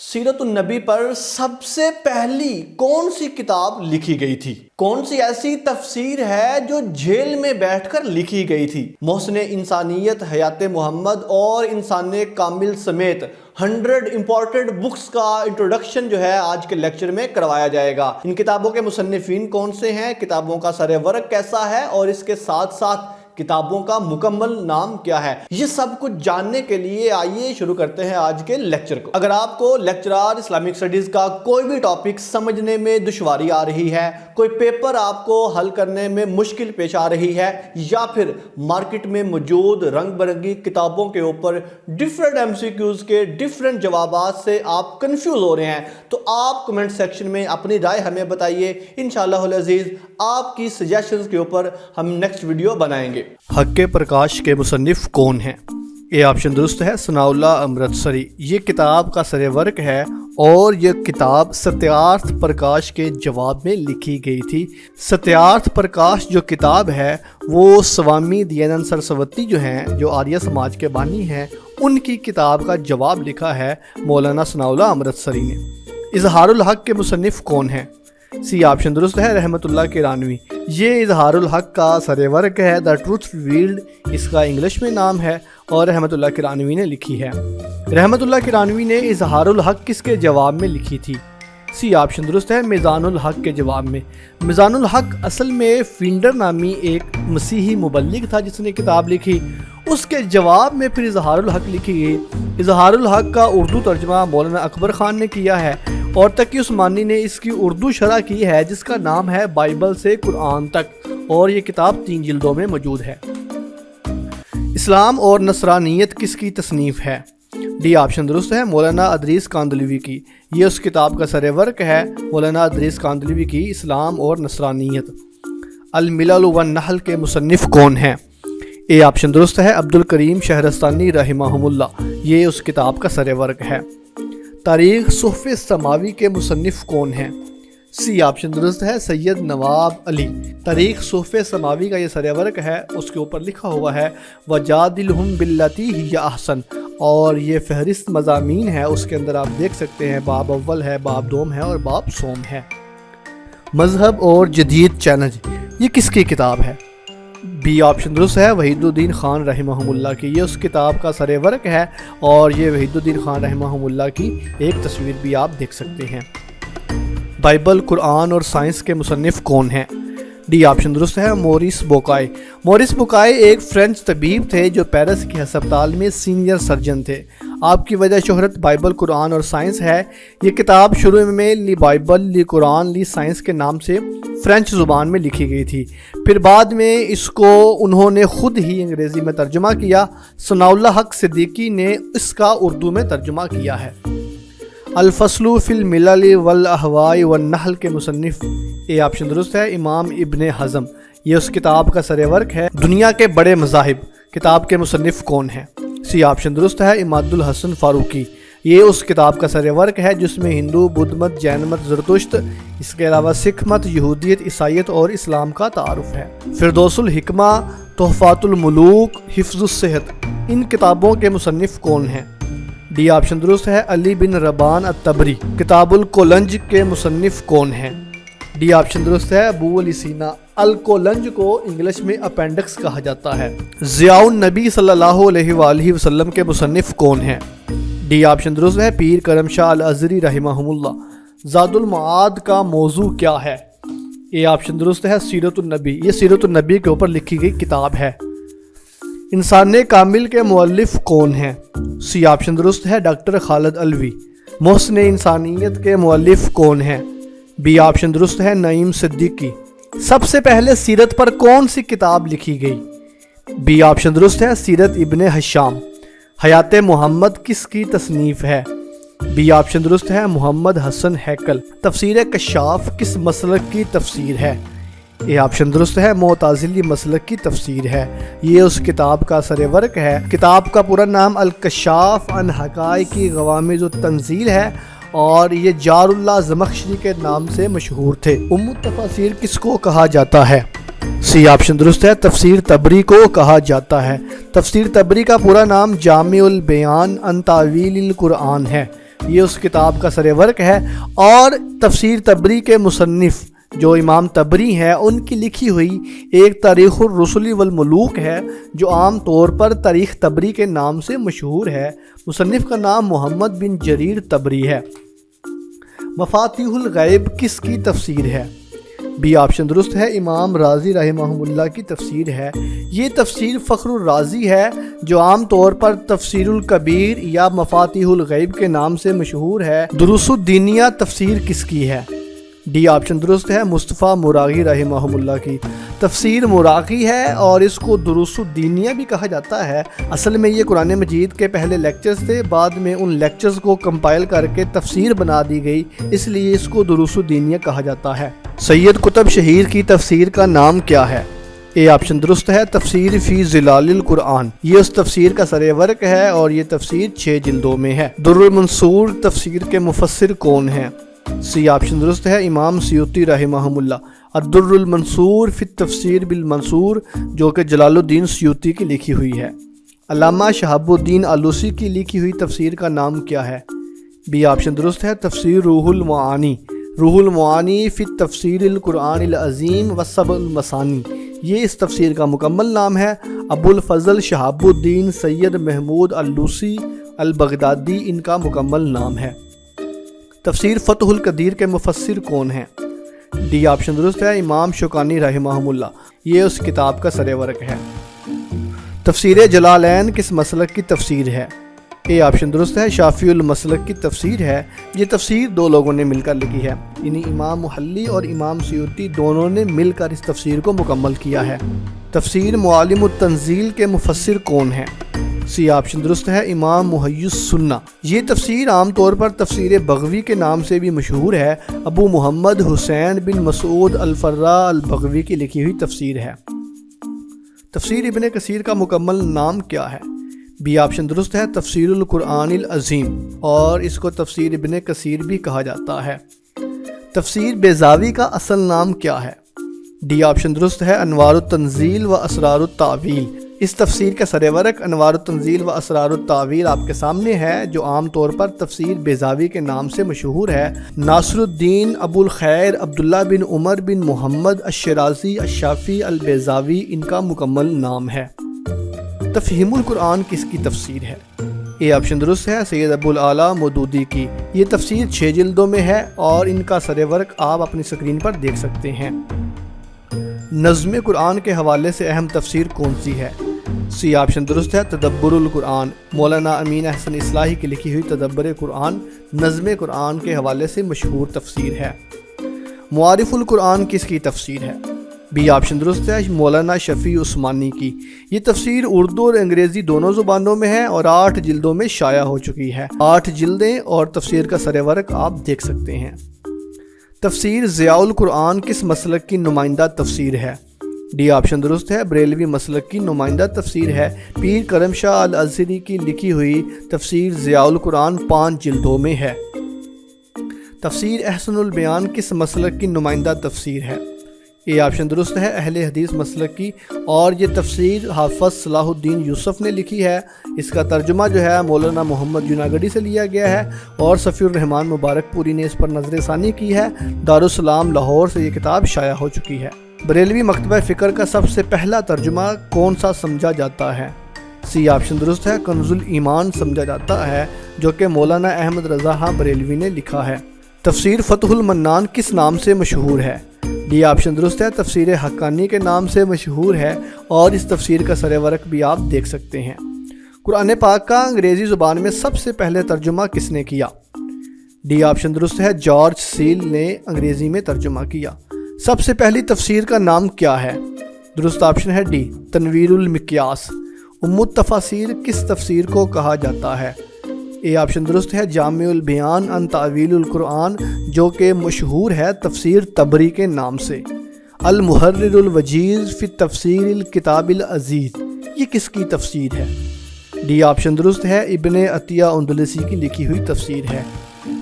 سیرت النبی پر سب سے پہلی کون سی کتاب لکھی گئی تھی؟ کون سی ایسی تفسیر ہے جو جیل میں بیٹھ کر لکھی گئی تھی؟ محسن انسانیت، حیات محمد اور انسان کامل سمیت 100 امپورٹنٹ بکس کا انٹروڈکشن جو ہے آج کے لیکچر میں کروایا جائے گا۔ ان کتابوں کے مصنفین کون سے ہیں، کتابوں کا سر ورق کیسا ہے اور اس کے ساتھ ساتھ کتابوں کا مکمل نام کیا ہے، یہ سب کچھ جاننے کے لیے آئیے شروع کرتے ہیں آج کے لیکچر کو۔ اگر آپ کو لیکچرار اسلامک اسٹڈیز کا کوئی بھی ٹاپک سمجھنے میں دشواری آ رہی ہے، کوئی پیپر آپ کو حل کرنے میں مشکل پیش آ رہی ہے، یا پھر مارکیٹ میں موجود رنگ برنگی کتابوں کے اوپر ڈیفرنٹ MCQs کے ڈیفرنٹ جوابات سے آپ کنفیوز ہو رہے ہیں، تو آپ کمنٹ سیکشن میں اپنی رائے ہمیں بتائیے۔ انشاءاللہ العزیز آپ کی سجیشنز کے اوپر ہم نیکسٹ ویڈیو بنائیں گے۔ حق پرکاش کے مصنف کون ہیں؟ یہ آپشن درست ہے، ثناء اللہ امرتسری۔ یہ کتاب کا سر ورق ہے اور یہ کتاب ستیارتھ پرکاش کے جواب میں لکھی گئی تھی۔ ستیارتھ پرکاش جو کتاب ہے وہ سوامی دیانند سرسوتی جو ہیں، جو آریہ سماج کے بانی ہیں، ان کی کتاب کا جواب لکھا ہے مولانا ثناء اللہ امرتسری نے۔ اظہار الحق کے مصنف کون ہیں؟ سی آپشن درست ہے، رحمت اللہ کرانوی۔ یہ اظہار الحق کا سر ورق ہے، دا ٹروتھ ریویلڈ اس کا انگلش میں نام ہے، اور رحمت اللہ کرانوی نے لکھی ہے۔ رحمت اللہ کرانوی نے اظہار الحق کس کے جواب میں لکھی تھی؟ سی آپشن درست ہے، میزان الحق کے جواب میں۔ میزان الحق اصل میں فینڈر نامی ایک مسیحی مبلغ تھا جس نے کتاب لکھی، اس کے جواب میں پھر اظہار الحق لکھی گئی۔ اظہار الحق کا اردو ترجمہ مولانا اکبر خان نے کیا ہے اور تقی عثمانی نے اس کی اردو شرح کی ہے جس کا نام ہے بائبل سے قرآن تک، اور یہ کتاب 3 جلدوں میں موجود ہے۔ اسلام اور نصرانیت کس کی تصنیف ہے؟ ڈی آپشن درست ہے، مولانا ادریس کاندھلوی کی۔ یہ اس کتاب کا سر ورق ہے، مولانا ادریس کاندھلوی کی، اسلام اور نصرانیت۔ الملل والنحل کے مصنف کون ہیں؟ اے آپشن درست ہے، عبد الکریم شہرستانی رحمہ اللہ۔ یہ اس کتاب کا سر ورق ہے۔ تاریخ صحف سماوی کے مصنف کون ہیں؟ سی آپشن درست ہے، سید نواب علی۔ تاریخ صحف سماوی کا یہ سر ورق ہے، اس کے اوپر لکھا ہوا ہے وَجَادِلْهُمْ بِالَّتِي هِيَ أَحْسَنُ، اور یہ فہرست مضامین ہے، اس کے اندر آپ دیکھ سکتے ہیں باب اول ہے، باب دوم ہے اور باب سوم ہے۔ مذہب اور جدید چیلنج، یہ کس کی کتاب ہے؟ بی آپشن درست ہے، وحید الدین خان رحمہ اللہ کی۔ یہ اس کتاب کا سر ورق ہے اور یہ وحید الدین خان رحمہ اللہ کی ایک تصویر بھی آپ دیکھ سکتے ہیں۔ بائبل، قرآن اور سائنس کے مصنف کون ہیں؟ ڈی آپشن درست ہے، موریس بوکائے۔ موریس بوکائے ایک فرینچ طبیب تھے جو پیرس کے ہسپتال میں سینئر سرجن تھے۔ آپ کی وجہ شہرت بائبل، قرآن اور سائنس ہے۔ یہ کتاب شروع میں لی بائبل، لی قرآن، لی سائنس کے نام سے فرینچ زبان میں لکھی گئی تھی، پھر بعد میں اس کو انہوں نے خود ہی انگریزی میں ترجمہ کیا۔ ثناء اللہ حق صدیقی نے اس کا اردو میں ترجمہ کیا ہے۔ الفصل فی الملل والاہواء والنحل کے مصنف، اے آپشن درست ہے، امام ابن حزم۔ یہ اس کتاب کا سر ورق ہے۔ دنیا کے بڑے مذاہب کتاب کے مصنف کون ہیں؟ سی آپشن درست ہے، اماد الحسن فاروقی۔ یہ اس کتاب کا سر ورق ہے جس میں ہندو، بدھ مت، جین مت، زرتشت، اس کے علاوہ سکھ مت، یہودیت، عیسائیت اور اسلام کا تعارف ہے۔ فردوس الحکمہ، تحفات الملوک، حفظ الصحت، ان کتابوں کے مصنف کون ہیں؟ ڈی آپشن درست ہے، علی بن ربان الطبری۔ کتاب الکولنج کے مصنف کون ہیں؟ ڈی آپشن درست ہے، ابو علی سینا۔ الکولنج کو انگلش میں اپینڈکس کہا جاتا ہے۔ ضیاء النبی صلی اللہ علیہ وآلہ وسلم کے مصنف کون ہیں؟ ڈی آپشن درست ہے، پیر کرم شاہ الازہری رحمہ اللہ۔ زاد المعاد کا موضوع کیا ہے؟ اے آپشن درست ہے، سیرت النبی۔ یہ سیرت النبی کے اوپر لکھی گئی کتاب ہے۔ انسان کامل کے مؤلف کون ہیں؟ سی آپشن درست ہے، ڈاکٹر خالد علوی۔ محسن انسانیت کے مؤلف کون ہیں؟ بی آپشن درست ہے، نعیم صدیقی۔ سب سے پہلے سیرت پر کون سی کتاب لکھی گئی؟ بی آپشن درست ہے، سیرت ابن ہشام۔ حیات محمد کس کی تصنیف ہے؟ بی آپشن درست ہے، محمد حسن ہیکل۔ تفسیر کشاف کس مسلک کی تفسیر ہے؟ یہ آپشن درست ہے، معتزلی مسلک کی تفسیر ہے۔ یہ اس کتاب کا سر ورق ہے۔ کتاب کا پورا نام الکشاف عن حقائق غوامض التنزیل ہے اور یہ جار اللہ زمخشری کے نام سے مشہور تھے۔ ام التفاسیر کس کو کہا جاتا ہے؟ سی آپشن درست ہے، تفسیر تبری کو کہا جاتا ہے۔ تفسیر تبری کا پورا نام جامع البیان عن تاویل القرآن ہے۔ یہ اس کتاب کا سر ورق ہے، اور تفسیر تبری کے مصنف جو امام تبری ہیں ان کی لکھی ہوئی ایک تاریخ الرسل والملوک ہے جو عام طور پر تاریخ تبری کے نام سے مشہور ہے۔ مصنف کا نام محمد بن جریر تبری ہے۔ مفاتیح الغیب کس کی تفسیر ہے؟ بی آپشن درست ہے، امام رازی رحمہ اللہ کی تفسیر ہے۔ یہ تفسیر فخر الرازی ہے جو عام طور پر تفسیر الکبیر یا مفاتیح الغیب کے نام سے مشہور ہے۔ دروس الدینیہ تفسیر کس کی ہے؟ ڈی آپشن درست ہے، مصطفیٰ مراغی رحمہ اللہ کی تفسیر مراغی ہے، اور اس کو دروس الدینیہ بھی کہا جاتا ہے۔ اصل میں یہ قرآن مجید کے پہلے لیکچرز تھے، بعد میں ان لیکچرز کو کمپائل کر کے تفسیر بنا دی گئی، اس لیے اس کو دروس الدینیہ کہا جاتا ہے۔ سید قطب شہیر کی تفسیر کا نام کیا ہے؟ اے آپشن درست ہے، تفسیر فی ظلال القرآن۔ یہ اس تفسیر کا سر ورق ہے اور یہ تفسیر 6 جلدوں میں ہے۔ در المنصور تفسیر کے مفسر کون ہیں؟ سی آپشن درست ہے، امام سیوطی رحمہ اللہ۔ الدر المنصور فی التفسیر بالمنصور جو کہ جلال الدین سیوطی کی لکھی ہوئی ہے۔ علامہ شہاب الدین آلوسی کی لکھی ہوئی تفسیر کا نام کیا ہے؟ بی آپشن درست ہے، تفسیر روح المعانی۔ روح المعانی فی تفسیر القرآن العظیم والسبع المثانی، یہ اس تفسیر کا مکمل نام ہے۔ ابو الفضل شہاب الدین سید محمود آلوسی البغدادی ان کا مکمل نام ہے۔ تفسیر فتح القدیر کے مفسر کون ہیں؟ ڈی آپشن درست ہے، امام شوکانی رحمہ اللہ، یہ اس کتاب کا سر ورق ہے۔ تفسیر جلالین کس مسلک کی تفسیر ہے؟ اے آپشن درست ہے، شافعی المسلک کی تفسیر ہے۔ یہ تفسیر 2 لوگوں نے مل کر لکھی ہے، یعنی امام محلی اور امام سیوطی دونوں نے مل کر اس تفسیر کو مکمل کیا ہے۔ تفسیر معالم التنزیل کے مفسر کون ہیں؟ سی آپشن درست ہے، امام محی السنہ۔ یہ تفسیر عام طور پر تفسیر بغوی کے نام سے بھی مشہور ہے۔ ابو محمد حسین بن مسعود الفراء البغوی کی لکھی ہوئی تفسیر ہے۔ تفسیر ابن کثیر کا مکمل نام کیا ہے؟ بی آپشن درست ہے، تفسیر القرآن العظیم، اور اس کو تفسیر ابن کثیر بھی کہا جاتا ہے۔ تفسیر بیضاوی کا اصل نام کیا ہے؟ ڈی آپشن درست ہے، انوار التنزیل و اسرار التاویل۔ اس تفسیر کا سر ورق انوار التنزیل و اسرار التاویل آپ کے سامنے ہے، جو عام طور پر تفسیر بیضاوی کے نام سے مشہور ہے۔ ناصر الدین ابو الخیر عبداللہ بن عمر بن محمد الشرازی الشافعی البیضاوی ان کا مکمل نام ہے۔ تفہیم القرآن کس کی تفسیر ہے؟ اے آپشن درست ہے، سید ابو الاعلیٰ مودودی کی۔ یہ تفسیر 6 جلدوں میں ہے اور ان کا سر ورق آپ اپنی اسکرین پر دیکھ سکتے ہیں۔ نظم قرآن کے حوالے سے اہم تفسیر کون سی ہے؟ سی آپشن درست ہے، تدبر القرآن۔ مولانا امین احسن اصلاحی کی لکھی ہوئی تدبر قرآن نظم قرآن کے حوالے سے مشہور تفسیر ہے۔ معارف القرآن کس کی تفسیر ہے؟ بی آپشن درست ہے، مولانا شفیع عثمانی کی۔ یہ تفسیر اردو اور انگریزی دونوں زبانوں میں ہے اور 8 جلدوں میں شائع ہو چکی ہے۔ 8 جلدیں اور تفسیر کا سر ورق آپ دیکھ سکتے ہیں۔ تفسیر ضیاء القرآن کس مسلک کی نمائندہ تفسیر ہے؟ ڈی آپشن درست ہے، بریلوی مسلک کی نمائندہ تفسیر ہے۔ پیر کرم شاہ الازہری کی لکھی ہوئی تفسیر ضیاء القرآن 5 جلدوں میں ہے۔ تفسیر احسن البیان کس مسلک کی نمائندہ تفسیر ہے؟ اے آپشن درست ہے، اہل حدیث مسلک کی، اور یہ تفسیر حافظ صلاح الدین یوسف نے لکھی ہے۔ اس کا ترجمہ جو ہے مولانا محمد جناگڑی سے لیا گیا ہے اور صفی الرحمان مبارک پوری نے اس پر نظر ثانی کی ہے۔ دارالسلام لاہور سے یہ کتاب شائع ہو چکی ہے۔ بریلوی مکتبہ فکر کا سب سے پہلا ترجمہ کون سا سمجھا جاتا ہے؟ سی آپشن درست ہے، کنز الایمان سمجھا جاتا ہے، جو کہ مولانا احمد رضا خان بریلوی نے لکھا ہے۔ تفسیر فتح المنان کس نام سے مشہور ہے؟ ڈی آپشن درست ہے، تفسیر حقانی کے نام سے مشہور ہے اور اس تفسیر کا سر ورق بھی آپ دیکھ سکتے ہیں۔ قرآن پاک کا انگریزی زبان میں سب سے پہلے ترجمہ کس نے کیا؟ ڈی آپشن درست ہے، جارج سیل نے انگریزی میں ترجمہ کیا۔ سب سے پہلی تفسیر کا نام کیا ہے؟ درست آپشن ہے ڈی، تنویر المقیاس۔ ام التفاسیر کس تفسیر کو کہا جاتا ہے؟ اے آپشن درست ہے، جامع البیان عن تعویل القرآن، جو کہ مشہور ہے تفسیر تبری کے نام سے۔ المحرر الوجیز فی تفسیر الکتاب العزیز، یہ کس کی تفسیر ہے؟ ڈی آپشن درست ہے، ابن عطیہ اندلسی کی لکھی ہوئی تفسیر ہے۔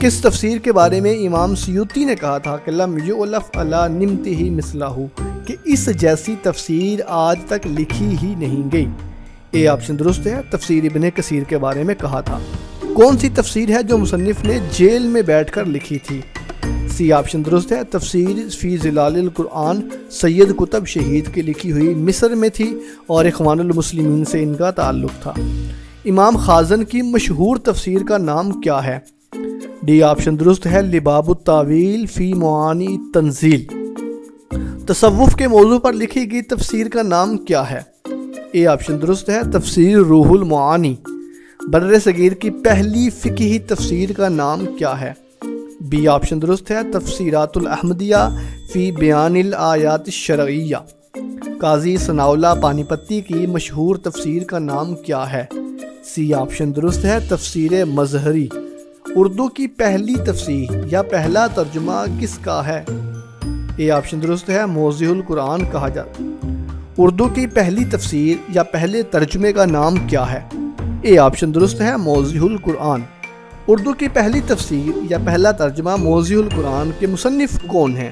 کس تفسیر کے بارے میں امام سیوطی نے کہا تھا کہ لم یؤلف علی نمتہ مثلہ، کہ اس جیسی تفسیر آج تک لکھی ہی نہیں گئی؟ اے آپشن درست ہے، تفسیر ابن کثیر کے بارے میں کہا تھا۔ کون سی تفسیر ہے جو مصنف نے جیل میں بیٹھ کر لکھی تھی؟ سی آپشن درست ہے تفسیر فی ظلال القرآن سید قطب شہید کی لکھی ہوئی، مصر میں تھی اور اخوان المسلمین سے ان کا تعلق تھا۔ امام خازن کی مشہور تفسیر کا نام کیا ہے؟ ڈی آپشن درست ہے لباب التاویل فی معانی تنزیل۔ تصوف کے موضوع پر لکھی گئی تفسیر کا نام کیا ہے؟ اے آپشن درست ہے تفسیر روح المعانی۔ بر صغیر کی پہلی فقہی تفسیر کا نام کیا ہے؟ بی آپشن درست ہے تفسیرات الاحمدیہ فی بیان الآیات الشرعیہ۔ قاضی ثناء اللہ پانی پتی کی مشہور تفسیر کا نام کیا ہے؟ سی آپشن درست ہے تفسیر مظہری۔ اردو کی پہلی تفسیر یا پہلا ترجمہ کس کا ہے؟ اے آپشن درست ہے موضع القرآن کہا جاتا ہے۔ اردو کی پہلی تفسیر یا پہلے ترجمے کا نام کیا ہے؟ اے آپشن درست ہے موضع القرآن۔ اردو کی پہلی تفسیر یا پہلا ترجمہ موضع القرآن کے مصنف کون ہیں؟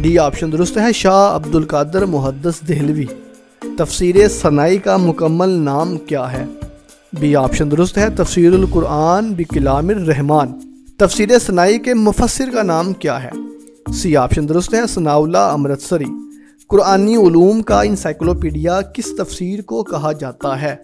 ڈی آپشن درست ہے شاہ عبد القادر محدث دہلوی۔ تفسیر ثنائی کا مکمل نام کیا ہے؟ بی آپشن درست ہے تفسیر القرآن بکلام الرحمن۔ تفسیر ثنائی کے مفسر کا نام کیا ہے؟ سی آپشن درست ہے ثناء اللہ امرتسری۔ قرآنی علوم کا انسائکلوپیڈیا کس تفسیر کو کہا جاتا ہے؟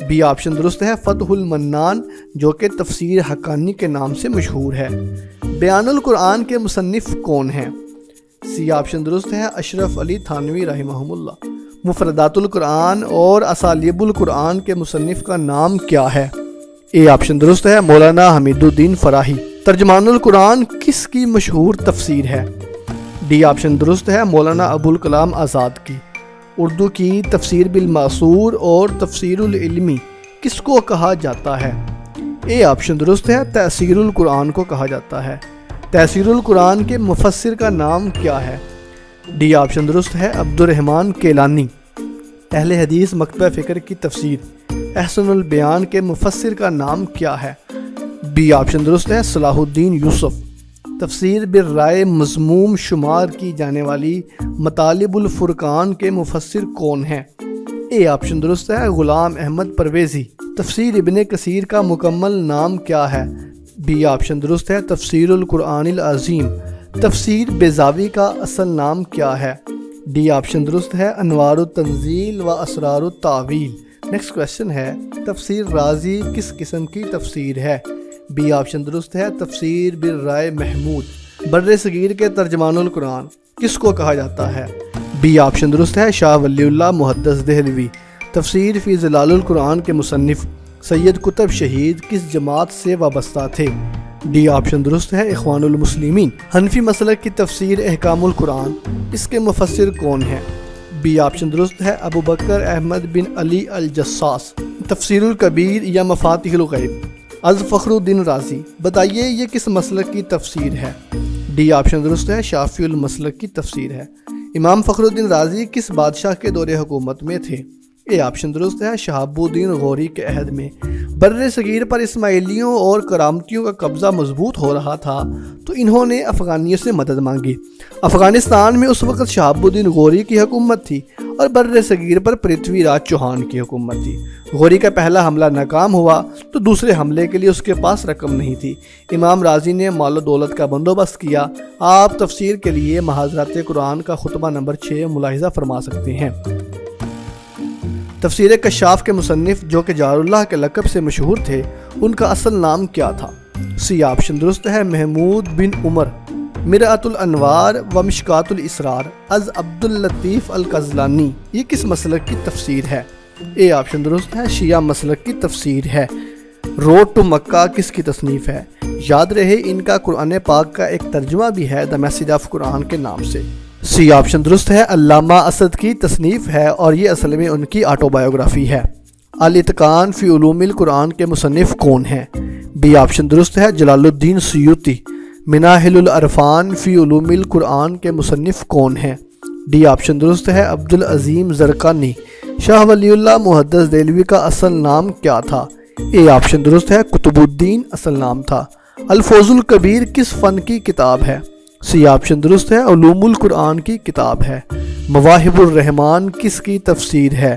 بی آپشن درست ہے فتح المنان جو کہ تفسیر حقانی کے نام سے مشہور ہے۔ بیان القرآن کے مصنف کون ہیں؟ سی آپشن درست ہے اشرف علی تھانوی رحمہ اللہ۔ مفردات القرآن اور اسالیب القرآن کے مصنف کا نام کیا ہے؟ اے آپشن درست ہے مولانا حمید الدین فراہی۔ ترجمان القرآن کس کی مشہور تفسیر ہے؟ ڈی آپشن درست ہے مولانا ابوالکلام آزاد کی۔ اردو کی تفسیر بالمعصور اور تفسیر العلمی کس کو کہا جاتا ہے؟ اے آپشن درست ہے تأثیر القرآن کو کہا جاتا ہے۔ تأثیر القرآن کے مفسر کا نام کیا ہے؟ ڈی آپشن درست ہے عبد الرحمن کیلانی۔ اہل حدیث مکتبہ فکر کی تفسیر احسن البیان کے مفسر کا نام کیا ہے؟ بی آپشن درست ہے صلاح الدین یوسف۔ تفسیر بالرائے مضموم شمار کی جانے والی مطالب الفرقان کے مفسر کون ہیں؟ اے آپشن درست ہے غلام احمد پرویزی۔ تفسیر ابن کثیر کا مکمل نام کیا ہے؟ بی آپشن درست ہے تفسیر القرآن العظیم۔ تفسیر بیضاوی کا اصل نام کیا ہے؟ ڈی آپشن درست ہے انوار التنزیل و اسرار التاویل۔ نیکسٹ کویسچن ہے تفسیر رازی کس قسم کی تفسیر ہے؟ بی آپشن درست ہے تفسیر بالرائے محمود۔ بر صغیر کے ترجمان القرآن کس کو کہا جاتا ہے؟ بی آپشن درست ہے شاہ ولی اللہ محدث دہلوی۔ تفسیر فی ظلال القرآن کے مصنف سید قطب شہید کس جماعت سے وابستہ تھے؟ ڈی آپشن درست ہے اخوان المسلمین۔ حنفی مسلک کی تفسیر احکام القرآن اس کے مفسر کون ہیں؟ بی آپشن درست ہے ابو بکر احمد بن علی الجساس۔ تفسیر الکبیر یا مفاتیح الغیب از فخر الدین رازی، بتائیے یہ کس مسلک کی تفسیر ہے؟ ڈی آپشن درست ہے شافعی المسلک کی تفسیر ہے۔ امام فخر الدین رازی کس بادشاہ کے دور حکومت میں تھے؟ اے آپشن درست ہے شہاب الدین غوری کے عہد میں۔ بر صغیر پر اسماعیلیوں اور کرامتیوں کا قبضہ مضبوط ہو رہا تھا تو انہوں نے افغانیوں سے مدد مانگی۔ افغانستان میں اس وقت شہاب الدین غوری کی حکومت تھی اور بر صغیر پر پرتھوی راج چوہان کی حکومت تھی۔ غوری کا پہلا حملہ ناکام ہوا تو دوسرے حملے کے لیے اس کے پاس رقم نہیں تھی۔ امام رازی نے مال و دولت کا بندوبست کیا۔ آپ تفسیر کے لیے محاضرات قرآن کا خطبہ نمبر 6 ملاحظہ فرما سکتے ہیں۔ تفسیر کشاف کے مصنف جو کہ جار اللہ کے لقب سے مشہور تھے ان کا اصل نام کیا تھا؟ سی آپشن درست ہے محمود بن عمر۔ مرآت الانوار و مشکات الاسرار از عبد اللطیف القزلانی یہ کس مسلک کی تفسیر ہے؟ اے آپشن درست ہے شیعہ مسلک کی تفسیر ہے۔ روڈ ٹو مکہ کس کی تصنیف ہے؟ یاد رہے ان کا قرآن پاک کا ایک ترجمہ بھی ہے دی میسیج آف قرآن کے نام سے۔ سی آپشن درست ہے علامہ اسد کی تصنیف ہے اور یہ اصل میں ان کی آٹو بایوگرافی ہے۔ الاتقان فی علوم القرآن کے مصنف کون ہیں؟ بی آپشن درست ہے جلال الدین سیوطی۔ مناہل العرفان فی علوم القرآن کے مصنف کون ہیں؟ ڈی آپشن درست ہے عبد العظیم زرقانی۔ شاہ ولی اللہ محدث دہلوی کا اصل نام کیا تھا؟ اے آپشن درست ہے قطب الدین اصل نام تھا۔ الفوز الکبیر کس فن کی کتاب ہے؟ سی آپشن درست ہے علوم القرآن کی کتاب ہے۔ مواہب الرحمان کس کی تفسیر ہے؟